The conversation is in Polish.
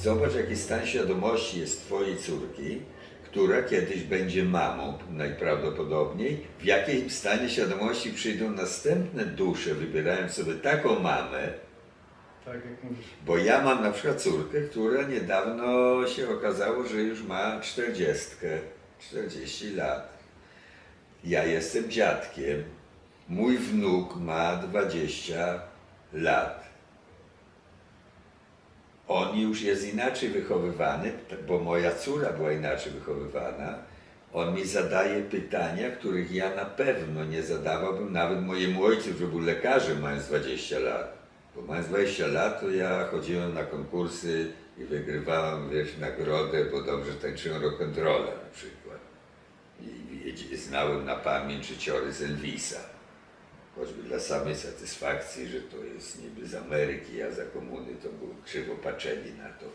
Zobacz, jaki stan świadomości jest twojej córki, która kiedyś będzie mamą najprawdopodobniej. W jakim stanie świadomości przyjdą następne dusze, wybierając sobie taką mamę. Tak, jak mówisz. Bo ja mam na przykład córkę, która niedawno się okazało, że już ma 40 lat. Ja jestem dziadkiem. Mój wnuk ma 20 lat. On już jest inaczej wychowywany, bo moja córa była inaczej wychowywana. On mi zadaje pytania, których ja na pewno nie zadawałbym nawet mojemu ojcu, który był lekarzem, mając 20 lat. Bo mając 20 lat, to ja chodziłem na konkursy i wygrywałem, nagrodę, bo dobrze tańczyłem rock'n'rolla na przykład. I znałem na pamięć życiory z Elvisa. Choćby dla samej satysfakcji, że to jest niby z Ameryki, a za komuny to było krzywo patrzeni na to.